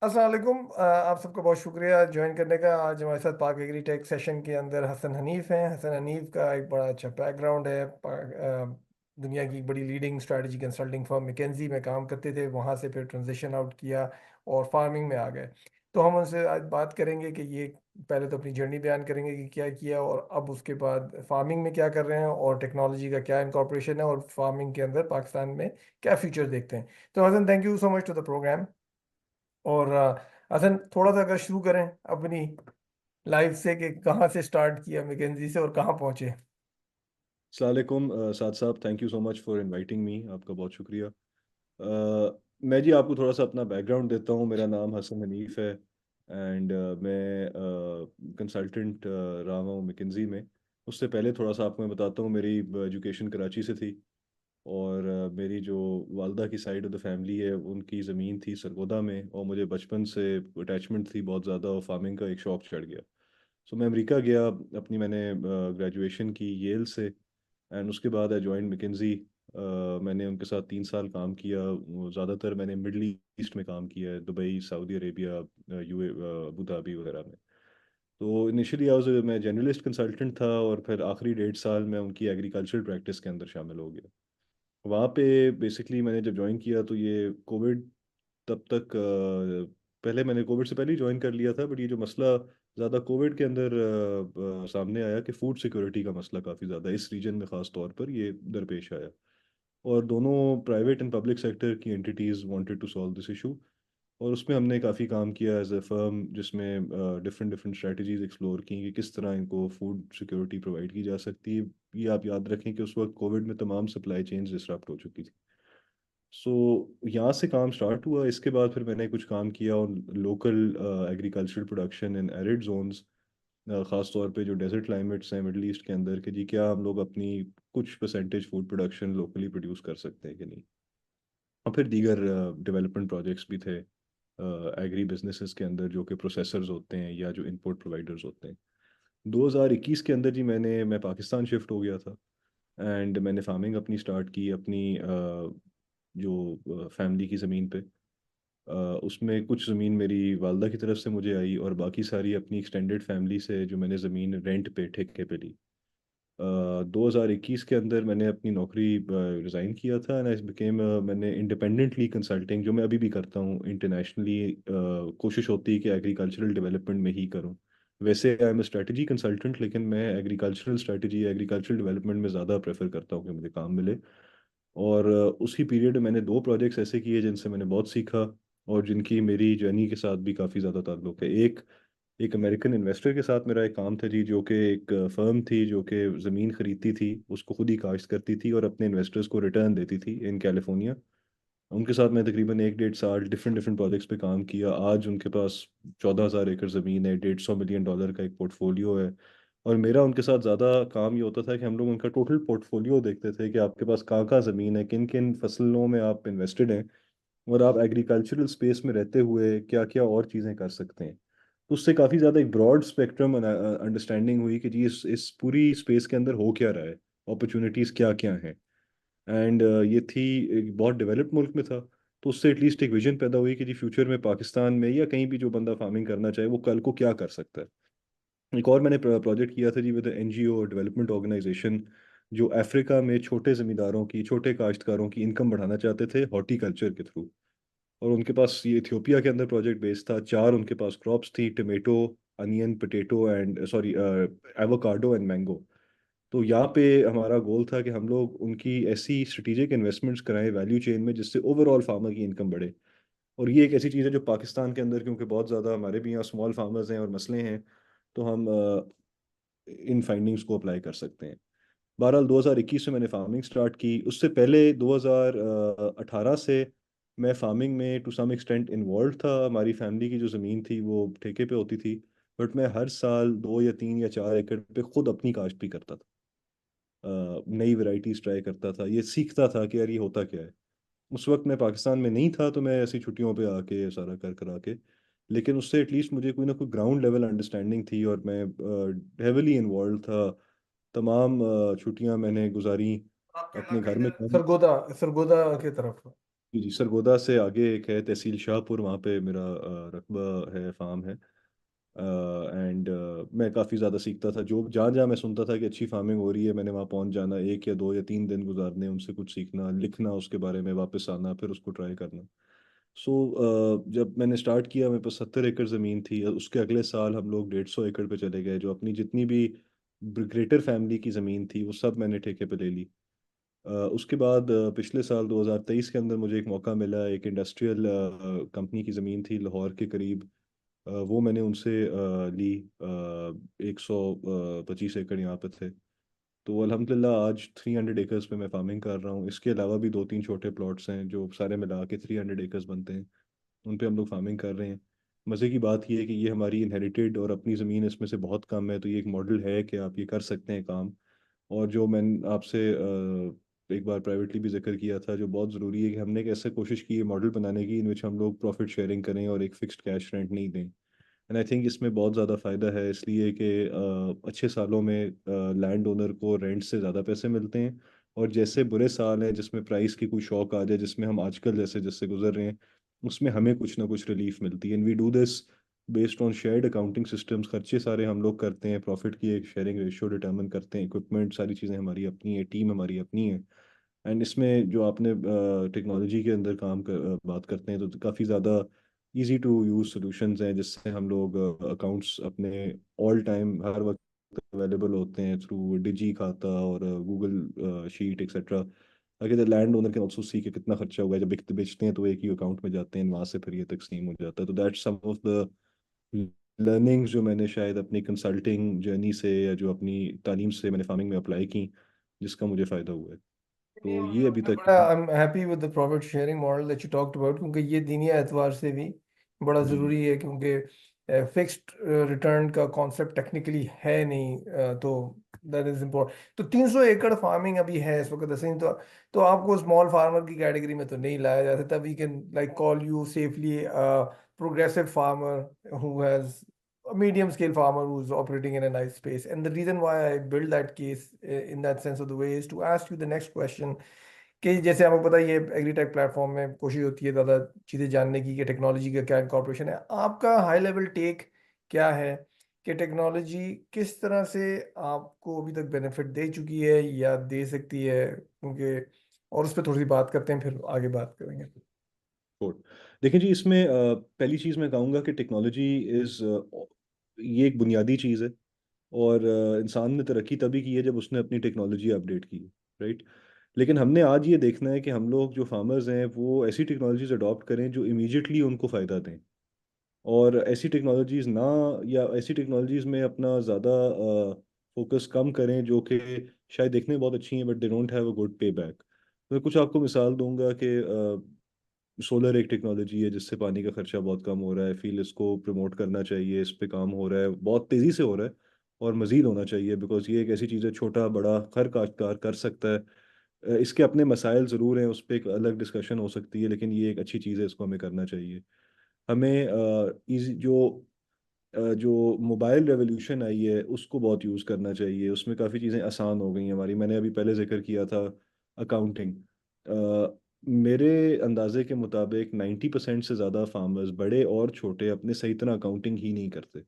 अस्सलाम वालेकुम। आप सबका बहुत शुक्रिया ज्वाइन करने का। आज हमारे साथ पाक एग्री टेक सेशन के अंदर हसन हनीफ हैं। हसन हनीफ का एक बड़ा अच्छा बैकग्राउंड है। दुनिया की एक बड़ी leading strategy consulting firm McKinsey में काम करते थे, वहाँ से फिर ट्रांजिशन आउट किया और फार्मिंग में आ गए। तो हम उनसे आज बात करेंगे कि ये पहले तो अपनी जर्नी बयान करेंगे कि क्या किया और अब उसके बाद फार्मिंग में क्या कर रहे हैं और टेक्नोलॉजी का क्या इनकॉर्पोरेशन है और फार्मिंग के अंदर पाकिस्तान में क्या फ्यूचर देखते हैं। तो Hasan, thank you so much to the programme. और हसन, थोड़ा सा अगर शुरू करें अपनी लाइफ से कि कहाँ से स्टार्ट किया मैकेंजी से और कहाँ पहुंचे। सलामकुम साद साहब, thank you so much for inviting me. आपका बहुत शुक्रिया। मैं जी आपको थोड़ा सा अपना बैकग्राउंड देता हूँ। मेरा नाम हसन हनीफ है एंड मैं कंसल्टेंट रहा हूँ मैकेंजी में। उससे पहले थोड़ा सा आपको मैं बताता हूँ, मेरी एजुकेशन कराची से थी। और मेरी जो वालदा की साइड ऑफ द फैमिली है, उनकी ज़मीन थी सरगोदा में, और मुझे बचपन से अटैचमेंट थी बहुत ज़्यादा, और फार्मिंग का एक शौक चढ़ गया। सो मैं अमेरिका गया। अपनी मैंने ग्रेजुएशन की येल से, एंड उसके बाद आई ज्वाइन मैकेंजी। मैंने उनके साथ 3 साल काम किया। वो ज़्यादातर मैंने मिडल ईस्ट में काम किया है, Dubai, Saudi Arabia, UAE, Abu Dhabi वगैरह में। तो इनिशियली मैं जर्नलिस्ट कंसल्टेंट था, और फिर आखिरी 1.5 साल मैं उनकी एग्रीकल्चर प्रैक्टिस के अंदर शामिल हो गया। वहाँ पे बेसिकली मैंने जब ज्वाइन किया तो ये कोविड तब तक पहले मैंने कोविड से पहले ही ज्वाइन कर लिया था, बट ये जो मसला ज़्यादा कोविड के अंदर सामने आया कि फूड सिक्योरिटी का मसला काफ़ी ज़्यादा इस रीजन में ख़ास तौर पर ये दरपेश आया। और दोनों प्राइवेट एंड पब्लिक सेक्टर की entities wanted to solve this issue. और उसमें हमने काफ़ी काम किया एज अ फर्म, जिसमें डिफरेंट डिफरेंट स्ट्रेटजीज एक्सप्लोर की कि किस तरह इनको फूड सिक्योरिटी प्रोवाइड की जा सकती है। ये आप याद रखें कि उस वक्त कोविड में तमाम सप्लाई चेन्स डिसरप्ट हो चुकी थी। सो यहाँ से काम स्टार्ट हुआ। इसके बाद फिर मैंने कुछ काम किया और local agricultural production in arid zones, ख़ास तौर पे जो डेजर्ट क्लाइमेट्स हैं मिडल ईस्ट के अंदर, कि जी क्या हम लोग अपनी कुछ percentage food production locally produce कर सकते हैं कि नहीं। और फिर दीगर डेवलपमेंट प्रोजेक्ट्स भी थे एग्री बिजनेसेस के अंदर, जो कि प्रोसेसर्स होते हैं या जो इनपुट प्रोवाइडर्स होते हैं। 2021 के अंदर जी मैं पाकिस्तान शिफ्ट हो गया था, एंड मैंने फार्मिंग अपनी स्टार्ट की अपनी जो फैमिली की ज़मीन पे। उसमें कुछ ज़मीन मेरी वालदा की तरफ से मुझे आई, और बाकी सारी अपनी एक्सटेंडेड फैमिली से जो मैंने ज़मीन रेंट पे ठेके पे ली। 2021 के अंदर मैंने अपनी नौकरी रिज़ाइन किया था, एंड आई बिकेम मैंने इंडिपेंडेंटली कंसल्टिंग, जो मैं अभी भी करता हूँ इंटरनेशनली, कोशिश होती है कि एग्रीकल्चरल डेवलपमेंट में ही करूँ। वैसे आई एम स्ट्रेटजी कंसल्टेंट, लेकिन मैं एग्रीकल्चरल स्ट्रेटजी, एग्रीकल्चरल डेवलपमेंट में ज़्यादा प्रेफर करता हूँ कि मुझे काम मिले। और उसी पीरियड में मैंने 2 प्रोजेक्ट्स ऐसे किए जिनसे मैंने बहुत सीखा, और जिनकी मेरी जर्नी के साथ भी काफ़ी ज़्यादा ताल्लुक है। एक एक अमेरिकन इन्वेस्टर के साथ मेरा एक काम था जी, जो कि एक फर्म थी जो कि ज़मीन खरीदती थी, उसको खुद ही काश्त करती थी और अपने इन्वेस्टर्स को रिटर्न देती थी इन कैलिफोर्निया। उनके साथ मैं तकरीबन 1 डेढ़ साल डिफरेंट डिफरेंट प्रोजेक्ट्स पे काम किया। आज उनके पास 14,000 एकड़ ज़मीन है, $150 मिलियन का एक पोर्टफोलियो है। और मेरा उनके साथ ज़्यादा काम ये होता था कि हम लोग उनका टोटल पोर्टफोलियो देखते थे कि आपके पास कहाँ कहाँ ज़मीन है, किन किन फसलों में आप इन्वेस्टेड हैं, और आप एग्रीकल्चरल स्पेस में रहते हुए क्या क्या और चीज़ें कर सकते हैं। तो उससे काफ़ी ज़्यादा एक ब्रॉड स्पेक्ट्रम अंडरस्टैंडिंग हुई कि जी इस पूरी स्पेस के अंदर हो क्या रहा है, अपॉर्चुनिटीज़ क्या क्या हैं। एंड ये थी, एक बहुत डेवलप्ड मुल्क में था, तो उससे एटलीस्ट एक विजन पैदा हुई कि जी फ्यूचर में पाकिस्तान में या कहीं भी जो बंदा फार्मिंग करना चाहे वो कल को क्या कर सकता है। एक और मैंने प्रोजेक्ट किया था जी विद एनजीओ डेवलपमेंट ऑर्गेनाइजेशन, जो अफ्रीका में छोटे ज़मींदारों की, छोटे काश्तकारों की इनकम बढ़ाना चाहते थे हॉर्टिकल्चर के थ्रू। और उनके पास ये इथियोपिया के अंदर प्रोजेक्ट बेस्ड था। 4 उनके पास क्रॉप्स थी: tomato, onion, potato and sorry avocado and mango. तो यहाँ पे हमारा गोल था कि हम लोग उनकी ऐसी स्ट्रेटेजिक इन्वेस्टमेंट्स कराएं वैल्यू चेन में, जिससे ओवरऑल फार्मर की इनकम बढ़े। और ये एक ऐसी चीज़ है जो पाकिस्तान के अंदर, क्योंकि बहुत ज़्यादा हमारे भी यहाँ स्मॉल फार्मर्स हैं और मसले हैं, तो हम इन फाइंडिंग्स को अप्लाई कर सकते हैं। बहरहाल 2021 से मैंने फार्मिंग स्टार्ट की। उससे पहले 2018 से मैं फार्मिंग में टू सम एक्सटेंट इन्वॉल्व था। हमारी फैमिली की जो ज़मीन थी वो ठेके पे होती थी, बट मैं हर साल 2 या 3 या 4 एकड़ पे खुद अपनी काश्त भी करता था। नई वैरायटीज ट्राई करता था, ये सीखता था कि यार ये होता क्या है। उस वक्त मैं पाकिस्तान में नहीं था, तो मैं ऐसी छुट्टियों पे आके सारा कर करा के, लेकिन उससे एटलीस्ट मुझे कोई ना कोई ग्राउंड लेवल अंडरस्टैंडिंग थी, और मैं हेवली इन्वॉल्व था। तमाम छुट्टियां मैंने गुजारी आपका अपने इलाका घर में इधर काम। सरगोदा, सरगोदा की तरफ। जी सरगोदा से आगे एक है तहसील शाहपुर, वहाँ पे मेरा रकबा है, फार्म है। एंड मैं काफ़ी ज़्यादा सीखता था, जो जहाँ जहाँ मैं सुनता था कि अच्छी फार्मिंग हो रही है, मैंने वहाँ पहुँच जाना, 1 या 2 या 3 दिन गुजारने उनसे, कुछ सीखना, लिखना उसके बारे में, वापस आना, फिर उसको ट्राई करना। जब मैंने स्टार्ट किया, मेरे पास 70 एकड़ ज़मीन थी। उसके अगले साल हम लोग 150 एकड़ पे चले गए, जो अपनी जितनी भी ग्रेटर फैमिली की ज़मीन थी वो सब मैंने ठेके पे ले ली। उसके बाद पिछले साल 2023 के अंदर मुझे एक मौका मिला, एक इंडस्ट्रियल कंपनी की ज़मीन थी लाहौर के करीब। वो मैंने उनसे ली। 125 एकड़ यहाँ पे थे। तो अल्हम्दुलिल्लाह आज 300 एकर्स पे मैं फार्मिंग कर रहा हूँ। इसके अलावा भी 2-3 छोटे प्लॉट्स हैं जो सारे मिला के 300 एकर्स बनते हैं, उन पे हम लोग फार्मिंग कर रहे हैं। मज़े की बात यह है कि ये हमारी इनहेरिटेड और अपनी ज़मीन इसमें से बहुत कम है, तो ये एक मॉडल है कि आप ये कर सकते हैं काम। और जो मैंने आपसे एक बार प्राइवेटली भी जिक्र किया था, जो बहुत ज़रूरी है कि हमने एक ऐसे कोशिश की है मॉडल बनाने की इन विच हम लोग प्रॉफिट शेयरिंग करें और एक फ़िक्स्ड कैश रेंट नहीं दें। एंड आई थिंक इसमें बहुत ज़्यादा फ़ायदा है, इसलिए कि अच्छे सालों में लैंड ओनर को रेंट से ज़्यादा पैसे मिलते हैं, और जैसे बुरे साल हैं जिसमें प्राइस की कोई शॉक आ जाए, जिसमें हम आजकल जैसे जिससे गुजर रहे हैं, उसमें हमें कुछ ना कुछ रिलीफ मिलती है। And we do this based on shared accounting systems. खर्चे सारे हम लोग करते हैं, प्रॉफिट की एक शेयरिंग रेशियो डिटर्मिन करते हैं, इक्विपमेंट सारी चीज़ें हमारी अपनी है, टीम हमारी अपनी है। एंड इसमें जो आपने टेक्नोलॉजी के अंदर बात करते हैं, तो काफ़ी ज़्यादा इजी टू यूज़ सॉल्यूशंस हैं, जिससे हम लोग अकाउंट्स अपने ऑल टाइम हर वक्त अवेलेबल होते हैं थ्रू डिजी खाता और गूगल शीट एक्सेट्रा, ताकि the land owner can also see कि कितना खर्चा हुआ है। जब बेचते हैं तो एक ही अकाउंट में जाते हैं, वहाँ से फिर ये तकसीम हो जाता है। तो that's some of the learnings जो मैंने शायद अपनी कंसल्टिंग जर्नी से या जो अपनी तालीम से मैंने फार्मिंग में अप्लाई की, जिसका मुझे फ़ायदा हुआ है। नहीं, तो और ये अभी आपने तक बड़ा I am happy with the profit sharing model that you talked about, क्योंकि ये दीनिया एतबार से भी बड़ा जी जी। ज़रूरी है, क्योंकि फिक्स्ड रिटर्न का कॉन्सेप्ट टेक्निकली है नहीं। तो दैट इज इम्पोर्टेंट। तो 300 एकड़ फार्मिंग अभी है इस वक्त दसवीं, तो आपको स्मॉल फार्मर की कैटेगरी में तो नहीं लाया जा सकता। We can like call you safely progressive farmer who has a medium scale farmer who's operating in a nice space. And the reason why I build that case in that sense of the way is to ask you the next question, कि जैसे आपको पता ही है agritech platform में कोशिश होती है ज़्यादा चीज़ें जानने की कि टेक्नोलॉजी का क्या इनकॉर्पोरेशन है। आपका हाई लेवल टेक क्या है कि टेक्नोलॉजी किस तरह से आपको अभी तक बेनिफिट दे चुकी है या दे सकती है, क्योंकि और उस पर थोड़ी सी बात करते हैं, फिर आगे बात करेंगे। गुड। देखिए जी, इसमें पहली चीज़ मैं कहूँगा कि टेक्नोलॉजी इज़ ये एक बुनियादी चीज़ है। और इंसान ने तरक्की तभी की है जब उसने अपनी टेक्नोलॉजी अपडेट की, राइट। लेकिन हमने आज ये देखना है कि हम लोग जो फार्मर्स हैं वो ऐसी टेक्नोलॉजीज अडॉप्ट करें जो इमीडिएटली उनको फ़ायदा दें, और ऐसी टेक्नोलॉजीज ना, या ऐसी टेक्नोलॉजीज में अपना ज़्यादा फोकस कम करें जो कि शायद देखने में बहुत अच्छी हैं but they don't have a good पे बैक। मैं कुछ आपको मिसाल दूंगा कि सोलर एक टेक्नोलॉजी है जिससे पानी का खर्चा बहुत कम हो रहा है, फील इसको प्रमोट करना चाहिए, इस पे काम हो रहा है, बहुत तेज़ी से हो रहा है, और मज़ीद होना चाहिए, बिकॉज ये एक ऐसी चीज़ है छोटा बड़ा हर काश्तकार कर सकता है। इसके अपने मसाइल ज़रूर हैं, उस पर एक अलग डिस्कशन हो सकती है, लेकिन ये एक अच्छी चीज़ है, इसको हमें करना चाहिए। हमें इजी जो मोबाइल रेवोल्यूशन आई है उसको बहुत यूज़ करना चाहिए, उसमें काफ़ी चीज़ें आसान हो गई हैं हमारी। मैंने अभी पहले जिक्र किया था अकाउंटिंग। मेरे अंदाजे के मुताबिक 90% से ज़्यादा फार्मर्स बड़े और छोटे अपने सही तरह अकाउंटिंग ही नहीं करते।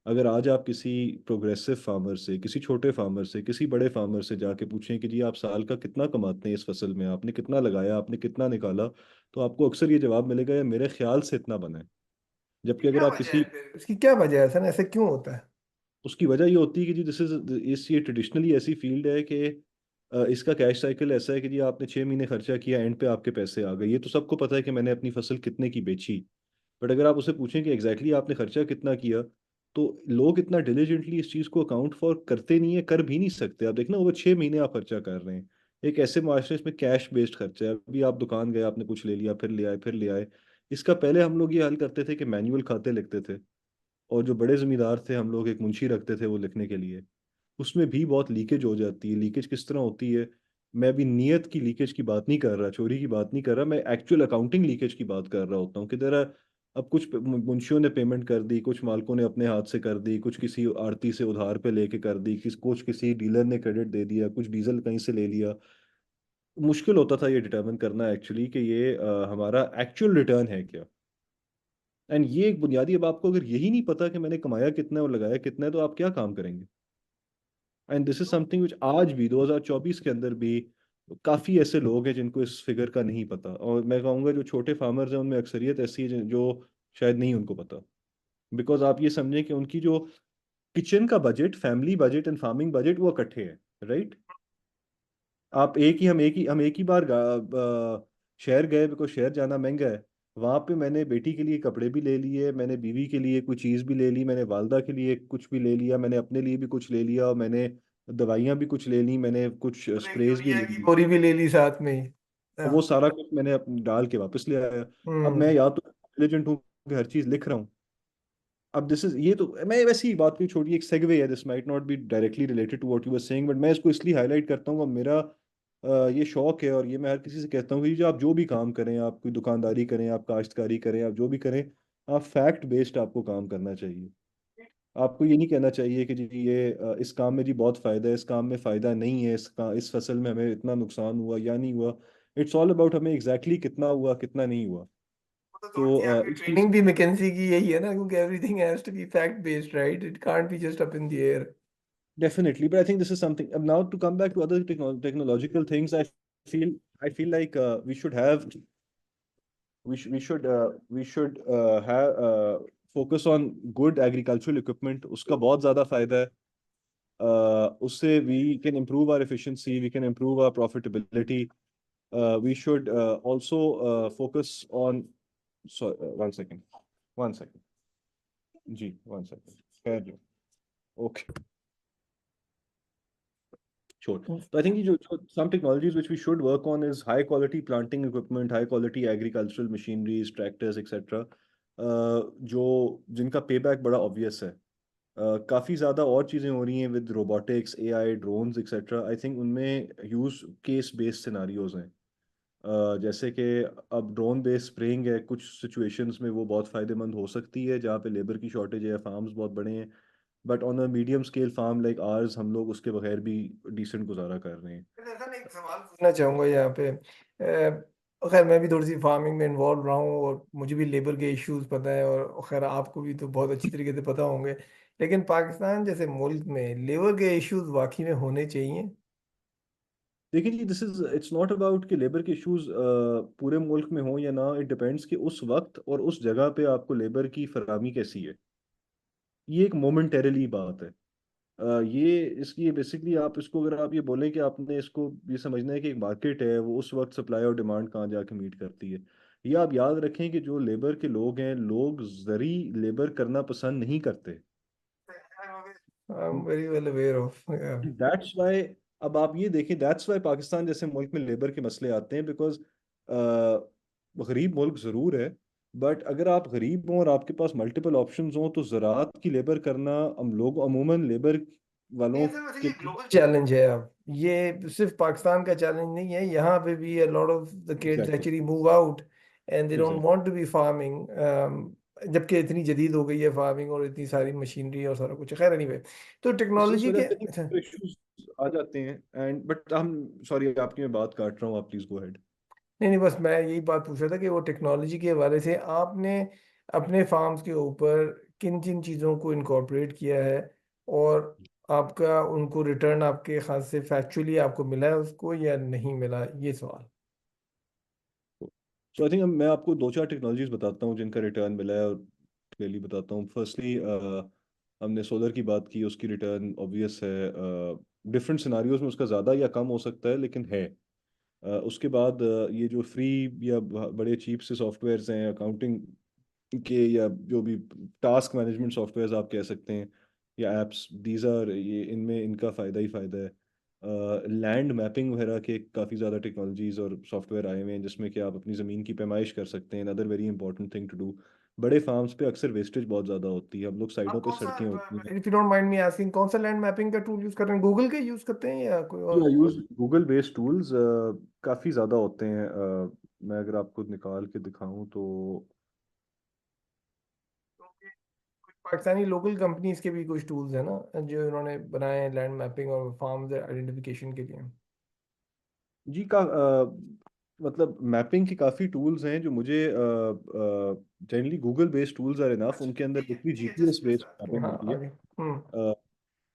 अगर आज आप किसी प्रोग्रेसिव फार्मर से, किसी छोटे फार्मर से, किसी बड़े फार्मर से जाके पूछें कि जी आप साल का कितना कमाते हैं इस फसल में, आपने कितना लगाया, आपने कितना निकाला, तो आपको अक्सर ये जवाब मिलेगा, "या मेरे ख्याल से इतना बना है।" जबकि अगर क्या आप वजह है किसी, फिर इसकी, क्या वजह है सर, ऐसे क्यों होता है? उसकी वजह ये होती है कि जी दिस इज इस ये ट्रेडिशनली ऐसी फील्ड है कि इसका कैश साइकिल ऐसा है कि जी आपने 6 महीने खर्चा किया, एंड पे आपके पैसे आ गए। ये तो सबको पता है कि मैंने अपनी फसल कितने की बेची, बट अगर आप उससे पूछें कि एग्जैक्टली आपने खर्चा कितना किया, तो लोग इतना डिलीजेंटली इस चीज़ को अकाउंट फॉर करते नहीं है, कर भी नहीं सकते। आप देखना, वो 6 महीने आप खर्चा कर रहे हैं, एक ऐसे माशरे में कैश बेस्ड खर्चा है। अभी आप दुकान गए, आपने कुछ ले लिया, फिर ले आए, फिर ले आए। इसका पहले हम लोग ये हल करते थे कि मैनुअल खाते लिखते थे, और जो बड़े ज़मींदार थे हम लोग एक मुंशी रखते थे वो लिखने के लिए। उसमें भी बहुत लीकेज हो जाती है। लीकेज किस तरह होती है, मैं अभी नियत की लीकेज की बात नहीं कर रहा, चोरी की बात नहीं कर रहा, मैं एक्चुअल अकाउंटिंग लीकेज की बात कर रहा होता हूँ कि जरा अब कुछ मुंशियों ने पेमेंट कर दी, कुछ मालकों ने अपने हाथ से कर दी, कुछ किसी आड़ती से उधार पे लेके कर दी, कुछ किसी डीलर ने क्रेडिट दे दिया, कुछ डीजल कहीं से ले लिया। मुश्किल होता था ये डिटरमिन करना एक्चुअली कि ये हमारा एक्चुअल रिटर्न है क्या। एंड ये एक बुनियादी, अब आपको अगर यही नहीं पता कि मैंने कमाया कितना है और लगाया कितना है, तो आप क्या काम करेंगे। And this is something which आज भी 2024 के अंदर भी काफी ऐसे लोग हैं जिनको इस फिगर का नहीं पता, और मैं कहूँगा जो छोटे फार्मर्स हैं उनमें अक्सरियत ऐसी है जो शायद नहीं उनको पता। बिकॉज आप ये समझें कि उनकी जो किचन का budget, family budget and farming budget वो इकट्ठे है, राइट। आप एक ही बार शहर गए, बिकॉज शहर जाना महंगा है। वहां पे मैंने बेटी के लिए कपड़े भी ले लिए, मैंने बीवी के लिए कुछ चीज भी ले ली, मैंने वालदा के लिए कुछ भी ले लिया, मैंने अपने लिए भी कुछ ले लिया, और मैंने दवाइयाँ भी कुछ ले ली, मैंने कुछ और एक स्प्रेज भी यूरिया ले की ली। बोरी भी ले ली साथ में ही। और वो सारा कुछ मैंने डाल के वापस ले आया। अब मैं हम्म। या तो इंटेलिजेंट हूँ कि हर चीज लिख रहा हूँ। अब दिस इज, ये तो मैं वैसे ही बात की छोटी एक सेगवे है, this might not be directly related to what you were saying, but मैं इसको इसलिए हाईलाइट करता हूँ, मेरा ये शौक है, और ये मैं हर किसी से कहता हूँ कि जो आप जो भी काम करें, आप कोई दुकानदारी करें, आप काश्तकारी करें, आप जो भी करें, आप फैक्ट बेस्ड आपको काम करना चाहिए। आपको ये नहीं कहना चाहिए कि जी ये इस काम में जी बहुत फायदा है, इस काम में फायदा नहीं है, इस फसल में हमें इतना नुकसान हुआ या नहीं हुआ। इट्स ऑल अबाउट हमें एग्जैक्टली कितना हुआ कितना नहीं हुआ। वो तो थोड़ी तो सी आपकी इस चीज, ट्रेनिंग भी मैकेंजी की यही है ना, क्योंकि everything has to be fact based, right? It can't be just up in the air. definitely, but I think this is something. Now to come back to other technological things, feel I feel like we should have focus on good agricultural equipment. उसका बहुत ज़्यादा फायदा है। उससे we can improve our efficiency, we can improve our profitability. We should also focus on, sorry, 1 second, 1 second, ji 1 second, खैर जो, okay. Sure. So I think some technologies which we should work on is high quality planting equipment, high quality agricultural machineries, tractors, etc. जो जिनका payback बड़ा obvious है। काफ़ी ज़्यादा और चीज़ें हो रही हैं with robotics, AI, drones, etcetera. I think उनमें यूज केस बेस्ड सिनारियोज हैं। जैसे कि अब ड्रोन बेस्ड स्प्रेइंग है, कुछ सिचुएशंस में वो बहुत फ़ायदेमंद हो सकती है जहाँ पे लेबर की शॉर्टेज है या फार्म्स बहुत बड़े हैं। But on a medium scale farm like ours, हम लोग उसके बगैर भी डिसेंट गुजारा कर रहे हैं। ऐसा नहीं, एक सवाल पूछना चाहूंगा यहाँ पे। खैर मैं भी थोड़ी सी फार्मिंग में इन्वॉल्व रहा हूँ और मुझे भी लेबर के इश्यूज पता है, और खैर आपको भी तो बहुत अच्छी तरीके से पता होंगे। लेकिन पाकिस्तान जैसे मुल्क में लेबर के इश्यूज वाकई में होने चाहिए? देखिए जी, this is it's not about कि लेबर के इश्यूज पूरे मुल्क में हो या ना, इट डिपेंड्स कि उस वक्त और उस जगह पे आपको लेबर की फराहमी कैसी है। ये एक मोमेंटरीली बात है। ये इसकी बेसिकली आप इसको अगर आप ये बोलें कि आपने इसको ये समझना है कि एक मार्केट है, वो उस वक्त सप्लाई और डिमांड कहाँ जाके मीट करती है। ये आप याद रखें कि जो लेबर के लोग हैं, लोग जरी लेबर करना पसंद नहीं करते। I am very well aware of. That's why, अब आप ये देखें, दैट्स वाई पाकिस्तान जैसे मुल्क में लेबर के मसले आते हैं, बिकॉज गरीब मुल्क ज़रूर है, बट अगर आप गरीब हों और आपके पास मल्टीपल ऑप्शंस हों, तो ज़राअत की लेबर करना हम लोग अमूमन लेबर नहीं वालों सर, वैसे के ये लिए। ग्लोबल चैलेंज है। अब ये सिर्फ पाकिस्तान का चैलेंज नहीं है, यहाँ पे भी a lot of the kids exactly, actually move out and they don't exactly. want to be farming। जबकि इतनी जदीद हो गई है फार्मिंग और इतनी सारी मशीनरी और सारा कुछ है। खैर एनीवे, तो इस टेक्नोलॉजी वजह के से अच्छा। इश्यूज आ जाते हैं। एंड बट हम, सॉरी आपकी मैं बात काट रहा हूँ, आप प्लीज गो अहेड। नहीं नहीं, बस मैं यही बात पूछ रहा था कि वो टेक्नोलॉजी के हवाले से आपने अपने फार्म्स के ऊपर किन किन चीज़ों को इनकॉर्पोरेट किया है, और आपका उनको रिटर्न आपके खास से फैक्चुअली आपको मिला है उसको या नहीं मिला, ये सवाल। सो आई थिंक मैं आपको दो चार टेक्नोलॉजीज बताता हूँ जिनका रिटर्न मिला है, और क्लियरली बताता हूँ। फर्स्टली हमने सोलर की बात की, उसकी रिटर्न ऑब्वियस है। डिफरेंट सिनारियोज में उसका ज़्यादा या कम हो सकता है, लेकिन है। उसके बाद ये जो फ्री या बड़े चीप से सॉफ्टवेयर्स हैं अकाउंटिंग के, या जो भी टास्क मैनेजमेंट सॉफ्टवेयर्स आप कह सकते हैं, या एप्स, दीज आर, ये इनमें इनका फ़ायदा ही फ़ायदा है। लैंड मैपिंग वगैरह के काफ़ी ज़्यादा टेक्नोलॉजीज और सॉफ्टवेयर आए हुए हैं जिसमें कि आप अपनी ज़मीन की पैमाइश कर सकते हैं। Other very important thing to do. बड़े फार्म्स पे अक्सर वेस्टेज बहुत ज़्यादा होती है, हम लोग आप साइडों पे कौन सा, सड़कें होती हैं। If you don't mind me asking, कौन सा लैंड मैपिंग का टूल यूज कर रहे हैं? गूगल का यूज करते हैं या कोई और? या यूज गूगल बेस्ड टूल्स काफ़ी ज़्यादा होते हैं। मैं अगर आपको निकाल के दिखाऊं तो, कुछ पाकिस्तानी लोकल कंपनीज के भी कुछ टूल्स हैं ना जो इन्होंने बनाए हैं लैंड मैपिंग और फार्म आइडेंटिफिकेशन के लिए। जी का मतलब मैपिंग की काफ़ी टूल्स हैं जो मुझे generally Google based tools are enough, अच्छा, उनके अंदर ये जितनी ये जीपीएस जस्ट बेस्ड मैपिंग हाँ होती है, आगे। हम्म। अ,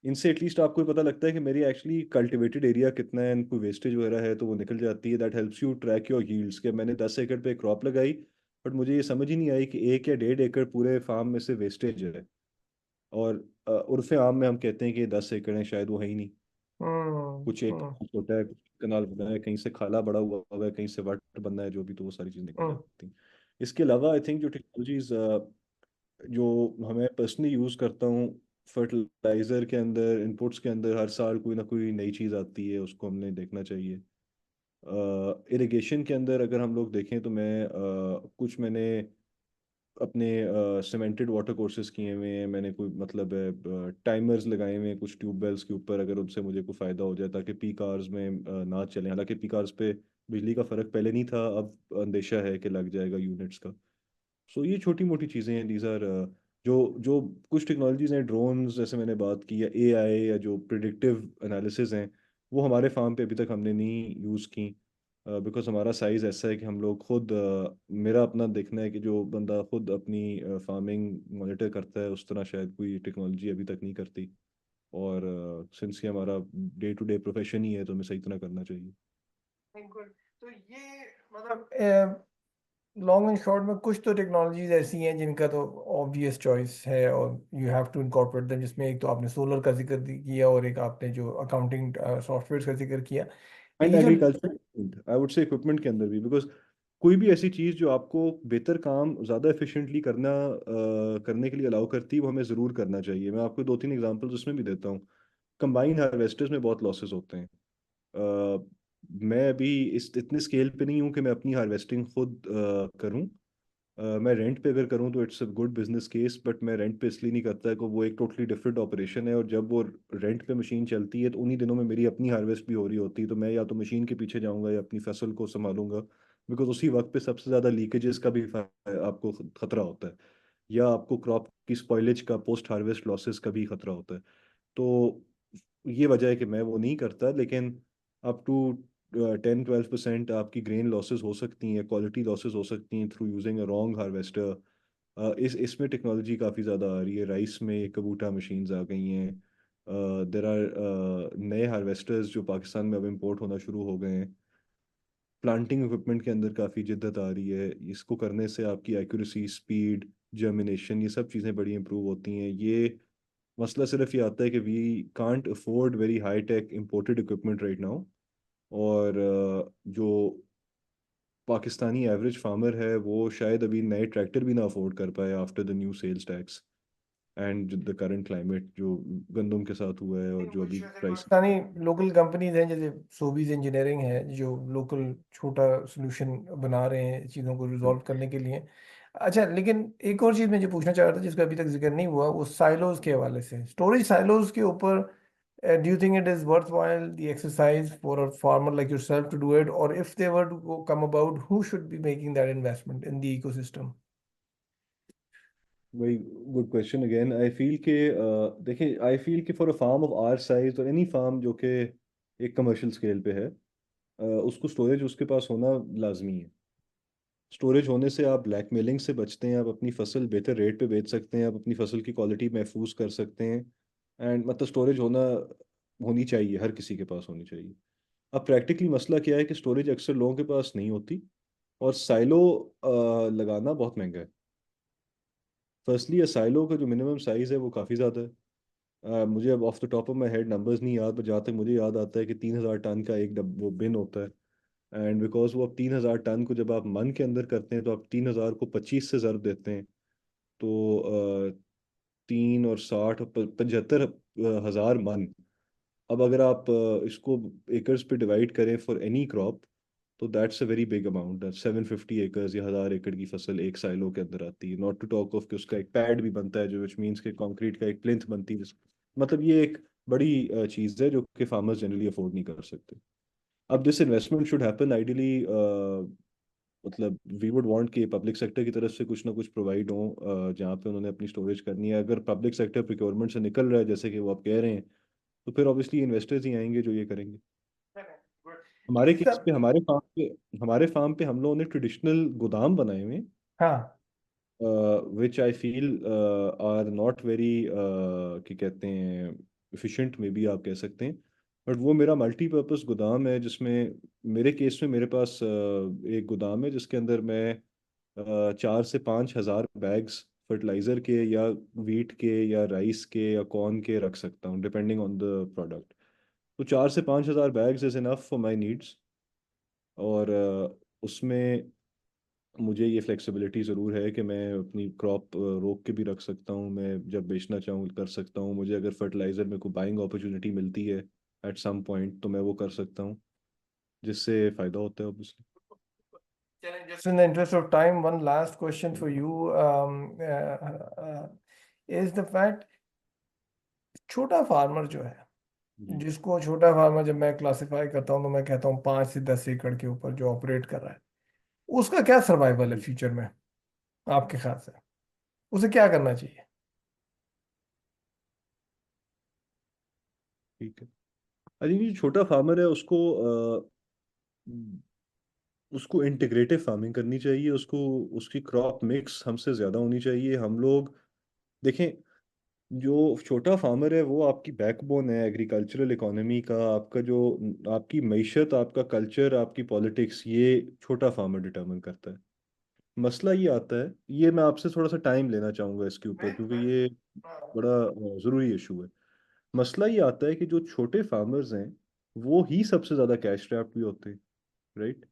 इनसे एटलीस्ट आपको पता लगता है कि मेरी एक्चुअली कल्टिवेटेड एरिया कितना है, कोई वेस्टेज वगैरह है तो वो निकल जाती है। That helps you track your yields कि मैंने 10 एकड़ पे क्रॉप लगाई, बट मुझे ये समझ ही नहीं आई कि 1 या 1.5 एकड़ पूरे फार्म में से वेस्टेज है। और उर्फ़ आम में हम कहते हैं कि 10 एकड़ है, शायद वो है ही नहीं। कुछ एक हम्म। छोटा है, कुछ कनाल बना है, कहीं से खाला बड़ा हुआ है, कहीं से वट बना है, जो भी, तो वो सारी चीज़ निकल हम्म। जाती हैं। इसके अलावा आई थिंक जो टेक्नोलॉजीज जो हमें पर्सनली यूज़ करता हूँ, फर्टिलाइज़र के अंदर, इनपुट्स के अंदर हर साल कोई ना कोई नई चीज़ आती है, उसको हमने देखना चाहिए। इरिगेशन के अंदर अगर हम लोग देखें तो कुछ मैंने अपने सीमेंटेड वाटर कोर्सेज किए हुए हैं, मैंने कोई मतलब है टाइमर्स लगाए हुए हैं कुछ ट्यूबवेल्स के ऊपर, अगर उनसे मुझे कोई फ़ायदा हो जाए ताकि पीक आवर्स में ना चलें। हालांकि पीक आवर्स पे बिजली का फ़र्क पहले नहीं था, अब अंदेशा है कि लग जाएगा यूनिट्स का। सो ये छोटी मोटी चीज़ें हैं, दीज आर जो जो कुछ टेक्नोलॉजीज हैं, ड्रोन्स जैसे मैंने बात की, या एआई, या जो प्रिडिक्टिव एनालिसिस हैं, वो हमारे फार्म पे अभी तक हमने नहीं यूज़ की, बिकॉज हमारा साइज़ ऐसा है कि हम लोग खुद मेरा अपना देखना है कि जो बंदा खुद अपनी फार्मिंग मॉनिटर करता है, उस तरह शायद कोई टेक्नोलॉजी अभी तक नहीं करती। और सिंस ये हमारा डे टू डे प्रोफेशन ही है तो हमें सही तरह करना चाहिए। बिल्कुल। तो ये मतलब लॉन्ग एंड शॉर्ट में कुछ तो टेक्नोलॉजीज ऐसी हैं जिनका तो ऑब्वियस चॉइस है और you have to incorporate them, जिसमें एक तो आपने सोलर का जिक्र किया और एक आपने जो अकाउंटिंग सॉफ्टवेयर का जिक्र किया। एंड ये जो agriculture, I would say equipment के अंदर भी, बिकॉज कोई भी ऐसी चीज़ जो आपको बेहतर काम ज़्यादा एफिशिएंटली करने के लिए अलाउ करती है, वो हमें ज़रूर करना चाहिए। मैं आपको 2-3 एग्जांपल्स उसमें भी देता हूँ। कंबाइन हार्वेस्टर्स में बहुत लॉसेस होते हैं। अ, मैं अभी इस इतने स्केल पे नहीं हूँ कि मैं अपनी हार्वेस्टिंग खुद करूँ। मैं रेंट पे अगर करूँ तो it's a good business case, but मैं रेंट पे इसलिए नहीं करता है कि वो एक टोटली डिफरेंट ऑपरेशन है, और जब वो रेंट पे मशीन चलती है तो उन्हीं दिनों में मेरी अपनी हार्वेस्ट भी हो रही होती है, तो मैं या तो मशीन के पीछे जाऊंगा या अपनी फसल को संभालूंगा, बिकॉज उसी वक्त पे सबसे ज़्यादा लीकेजेस का भी आपको खतरा होता है, या आपको क्रॉप की स्पॉइलेज का, पोस्ट हार्वेस्ट लॉसेस का भी खतरा होता है। तो ये वजह है कि मैं वो नहीं करता, लेकिन अप टू 10-12% आपकी ग्रेन लॉसेस हो सकती हैं, क्वालिटी लॉसेस हो सकती हैं through using a wrong harvester. इसमें टेक्नोलॉजी काफ़ी ज़्यादा आ रही है, राइस में कबूटा मशीन्स आ गई हैं। देर आर नए हार्वेस्टर्स जो पाकिस्तान में अब इंपोर्ट होना शुरू हो गए हैं। प्लांटिंग इक्विपमेंट के अंदर काफ़ी जिद्दत आ रही है, इसको करने से आपकी एक्यूरेसी, स्पीड, जर्मिनेशन, ये सब चीज़ें बड़ी इंप्रूव होती हैं। ये मसला सिर्फ ये आता है कि we can't afford very high tech imported equipment right now. और जो पाकिस्तानी एवरेज फार्मर है वो शायद अभी नए ट्रैक्टर भी ना अफोर्ड कर पाए after the new sales tax and the current climate जो गंदम के साथ हुआ है, और जो कुछ अभी ऐसे प्राइस। पाकिस्तानी लोकल कंपनीज हैं जैसे सोबीज इंजीनियरिंग है जो लोकल छोटा सोल्यूशन बना रहे हैं चीज़ों को रिजॉल्व करने के लिए। अच्छा, लेकिन एक और चीज़ मैं जो पूछना चाह रहा था जिसका अभी तक जिक्र नहीं हुआ, वो साइलोज के हवाले से, स्टोरेज साइलोज के ऊपर, do you think it is worth while the exercise for a farmer like yourself to do it, और if they were to come about, who should be making that investment in the ecosystem? वही good question again. I feel के देखिए, I feel कि for a farm of our size, और any farm जो कि एक commercial scale पे है, उसको स्टोरेज उसके पास होना लाजमी है। स्टोरेज होने से आप ब्लैकमेलिंग से बचते हैं, आप अपनी फसल बेहतर रेट पे बेच सकते हैं, आप अपनी फसल की क्वालिटी महफूज कर सकते हैं। एंड मतलब स्टोरेज होनी चाहिए, हर किसी के पास होनी चाहिए। अब प्रैक्टिकली मसला क्या है कि स्टोरेज अक्सर लोगों के पास नहीं होती, और साइलो लगाना बहुत महंगा है। फर्स्टली, साइलो का जो मिनिमम साइज़ है वो काफ़ी ज़्यादा है। मुझे अब of the top of my head numbers नहीं याद, पर जहाँ तक मुझे याद आता है कि 3,000 टन का एक वो बिन होता है। एंड बिकॉज वो अब 3,000 टन को जब आप मन के अंदर करते हैं तो आप 3,000 को 25 से ज़रब देते हैं, तो 3 और 60 75 हज़ार मन। अब अगर आप इसको एकर्स पे डिवाइड करें फॉर एनी क्रॉप, तो that's a very big amount. 750 acres या 1,000 एकड़ की फसल एक साइलो के अंदर आती है, नॉट टू टॉक ऑफ कि उसका एक पैड भी बनता है, जो विच मीन्स के कंक्रीट का एक प्लिंथ बनती है मतलब ये एक बड़ी चीज़ है जो कि फार्मर्स जनरली अफोर्ड नहीं कर सकते। अब this investment should happen ideally, मतलब वी वुड वांट कि पब्लिक सेक्टर की तरफ से कुछ ना कुछ प्रोवाइड हो, जहाँ पे उन्होंने अपनी स्टोरेज करनी है। अगर पब्लिक सेक्टर प्रिक्योरमेंट से निकल रहा है जैसे कि वो आप कह रहे हैं, तो फिर ऑब्वियसली इन्वेस्टर्स ही आएंगे जो ये करेंगे। हमारे इस केस सब। पे हमारे फार्म पे हम लोगों ने ट्रेडिशनल गोदाम बनाए हुए, हाँ। Which I feel are not very क्या कहते हैं, एफिशिएंट में भी आप कह सकते हैं। बट वो मेरा मल्टीपर्पस गोदाम है, जिसमें मेरे केस में मेरे पास एक गोदाम है जिसके अंदर मैं 4 से 5 हज़ार बैग्स फर्टिलाइजर के या वीट के या राइस के या कॉर्न के रख सकता हूँ, डिपेंडिंग ऑन द प्रोडक्ट। तो 4 से 5 हज़ार bags is enough for my needs. और उसमें मुझे ये फ्लेक्सिबिलिटी ज़रूर है कि मैं अपनी क्रॉप रोक के भी रख सकता हूँ, मैं जब बेचना चाहूँ कर सकता हूँ। मुझे अगर फर्टिलाइज़र में कोई बाइंग अपॉर्चुनिटी मिलती है एट सम पॉइंट, तो मैं वो कर सकता हूँ, जिससे फ़ायदा होता है obviously. Just in the interest of time, one last question for you is the fact, छोटा फार्मर जो है, जी। जिसको छोटा फार्मर जब मैं क्लासिफाई करता हूँ तो मैं कहता हूँ 5 से 10 एकड़ के ऊपर जो ऑपरेट कर रहा है, उसका क्या सर्वाइवल है जी। फ्यूचर में आपके ख्याल से? उसे क्या करना चाहिए? ठीक है। आई थिंक जो छोटा फार्मर है उसको इंटीग्रेटिव फार्मिंग करनी चाहिए, उसको उसकी क्रॉप मिक्स हमसे ज़्यादा होनी चाहिए। हम लोग देखें, जो छोटा फार्मर है वो आपकी बैकबोन है एग्रीकल्चरल इकोनॉमी का। आपका जो आपकी मईशत, आपका कल्चर, आपकी पॉलिटिक्स, ये छोटा फार्मर डिटरमिन करता है। मसला ये आता है, ये मैं आपसे थोड़ा सा टाइम लेना चाहूँगा इसके ऊपर, क्योंकि ये बड़ा ज़रूरी इशू है। मसला ये आता है कि जो छोटे फार्मर्स हैं वो ही सबसे ज़्यादा कैश ट्रैप्ड भी होते हैं, राइट।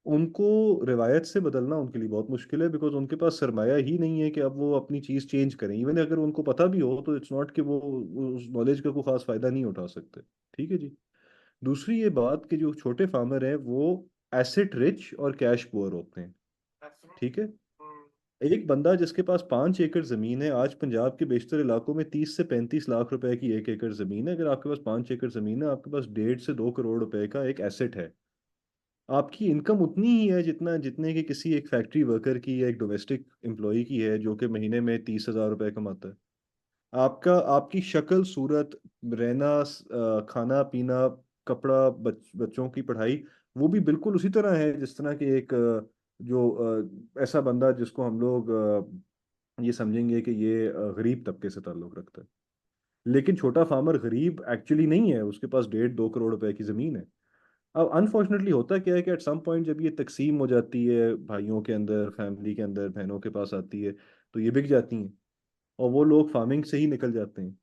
उनको रिवायत से बदलना उनके लिए बहुत मुश्किल है, बिकॉज उनके पास सरमाया ही नहीं है कि अब वो अपनी चीज़ चेंज करें। इवन अगर उनको पता भी हो तो इट्स नॉट कि वो उस नॉलेज का कोई खास फायदा नहीं उठा सकते। ठीक है जी। दूसरी ये बात कि जो छोटे फार्मर हैं वो एसेट रिच और कैश पुअर होते हैं। ठीक है। एक बंदा जिसके पास 5 एकड़ जमीन है, आज पंजाब के बेशतर इलाकों में 30 से 35 लाख रुपए की 1 एकड़ जमीन है। अगर आपके पास 5 एकड़ जमीन है, आपके पास 1.5 से 2 करोड़ रुपए का एक एसेट है। आपकी इनकम उतनी ही है जितने की किसी एक फैक्ट्री वर्कर की या एक डोमेस्टिक एम्प्लॉय की है, जो कि महीने में 30 हज़ार रुपए कमाता है। आपका आपकी शक्ल सूरत, रहना, खाना पीना, कपड़ा, बच्चों की पढ़ाई, वो भी बिल्कुल उसी तरह है जिस तरह के एक ऐसा बंदा जिसको हम लोग ये समझेंगे कि ये गरीब तबके से ताल्लुक रखता है। लेकिन छोटा फार्मर गरीब एक्चुअली नहीं है, उसके पास 1.5 2 करोड़ रुपए की जमीन है। अब अनफॉर्चुनेटली होता क्या है कि एट सम पॉइंट जब ये तकसीम हो जाती है भाइयों के अंदर, फैमिली के अंदर, बहनों के पास आती है, तो ये बिक जाती हैं और वो लोग फार्मिंग से ही निकल जाते हैं।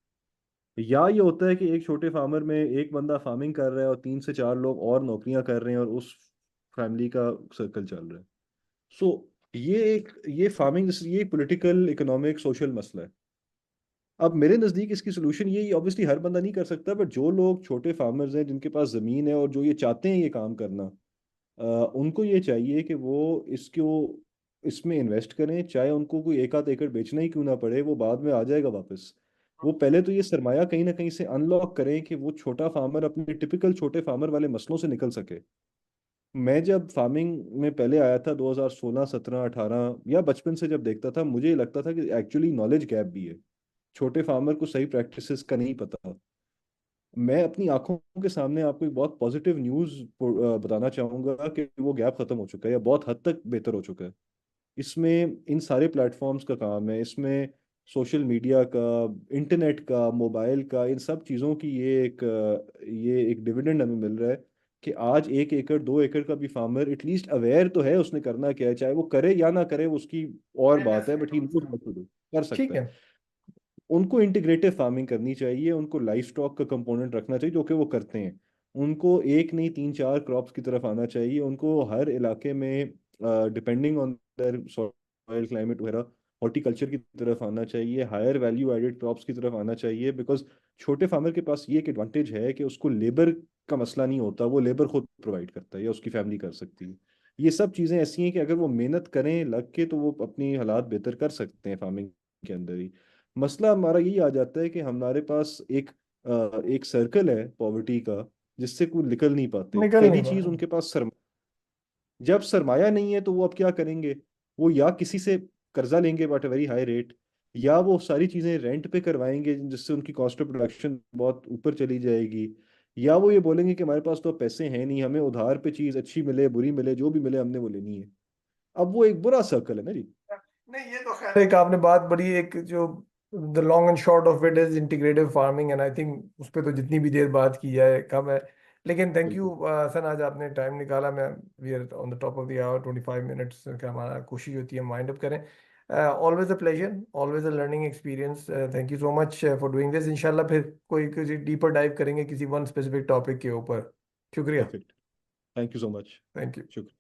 या ये होता है कि एक छोटे फार्मर में एक बंदा फार्मिंग कर रहा है और 3 से 4 लोग और नौकरियां कर रहे हैं और उस फैमिली का सर्कल चल रहा है। सो ये फार्मिंग, ये पॉलिटिकल इकोनॉमिक सोशल मसला है। अब मेरे नज़दीक इसकी सोल्यूशन ये ऑब्वियसली हर बंदा नहीं कर सकता, बट जो लोग छोटे फार्मर्स हैं जिनके पास ज़मीन है और जो ये चाहते हैं ये काम करना, उनको ये चाहिए कि वो इसको इसमें इन्वेस्ट करें, चाहे उनको कोई 1 आध एकड़ बेचना ही क्यों ना पड़े, वो बाद में आ जाएगा वापस। वो पहले तो ये सरमाया कहीं ना कहीं से अनलॉक करें कि वो छोटा फार्मर अपने टिपिकल छोटे फार्मर वाले मसलों से निकल सके। मैं जब फार्मिंग में पहले आया था 2016 17 18 या बचपन से जब देखता था, मुझे ये लगता था कि एक्चुअली नॉलेज गैप भी है, छोटे फार्मर को सही प्रैक्टिसेस का नहीं पता। मैं अपनी आंखों के सामने आपको एक बहुत पॉजिटिव न्यूज़ बताना चाहूंगा कि वो गैप खत्म हो चुका है या बहुत हद तक बेहतर हो चुका है। इसमें इन सारे प्लेटफॉर्म्स का काम है, इसमें सोशल मीडिया का, इंटरनेट का, मोबाइल का, इन सब चीज़ों की ये एक डिविडेंड हमें मिल रहा है कि आज 1 एकड़ 2 एकड़ का भी फार्मर एटलीस्ट अवेयर तो है उसने करना क्या है। चाहे वो करे या ना करे वो उसकी और बात है, but he knows what to do, कर सकता ठीक है। है। उनको इंटीग्रेटिव फार्मिंग करनी चाहिए, उनको लाइफ स्टॉक का कंपोनेंट रखना चाहिए, जो कि वो करते हैं। उनको एक नहीं 3 4 क्रॉप्स की तरफ आना चाहिए। उनको हर इलाके में depending on their soil climate वगैरह हॉर्टिकल्चर की तरफ आना चाहिए, हायर वैल्यू एडेड क्रॉप्स की तरफ आना चाहिए। बिकॉज छोटे फार्मर के पास ये एक एडवांटेज है कि उसको लेबर का मसला नहीं होता, वो लेबर खुद प्रोवाइड करता है या उसकी फैमिली कर सकती है। ये सब चीज़ें ऐसी हैं कि अगर वो मेहनत करें लग के तो वो अपनी हालात बेहतर कर सकते हैं फार्मिंग के अंदर ही। मसला हमारा यही आ जाता है कि हमारे पास एक सर्कल है पॉवर्टी का, जिससे कोई निकल नहीं पाते। निकल नहीं पहली पा चीज, रहा। उनके पास जब सरमाया नहीं है तो वो अब क्या करेंगे? वो या किसी से कर्जा लेंगे बट वेरी हाई रेट, या वो सारी चीजें रेंट पे करवाएंगे जिससे उनकी कॉस्ट ऑफ प्रोडक्शन बहुत ऊपर चली जाएगी, या वो ये बोलेंगे कि हमारे पास तो पैसे हैं नहीं, हमें उधार पे चीज अच्छी मिले बुरी मिले जो भी मिले हमने वो लेनी है। अब वो एक बुरा सर्कल है ना जी। नहीं ये तो खैर एक आपने बात बड़ी एक जो the long and short of it is integrative farming and I think उस पर तो जितनी भी देर बात की जाए कम है। लेकिन थैंक यू बिल्कुल। हसन, आज आपने टाइम निकाला। मैं we are on the top of the hour, 25 minutes का हमारा कोशिश होती है माइंड अप करें। Always a pleasure, always a learning experience. Thank you so much for doing this. इंशाल्लाह फिर कोई किसी डीपर डाइव करेंगे किसी वन स्पेसिफिक टॉपिक के ऊपर। शुक्रिया। Perfect. Thank you so much. Thank you. शुक्रिया।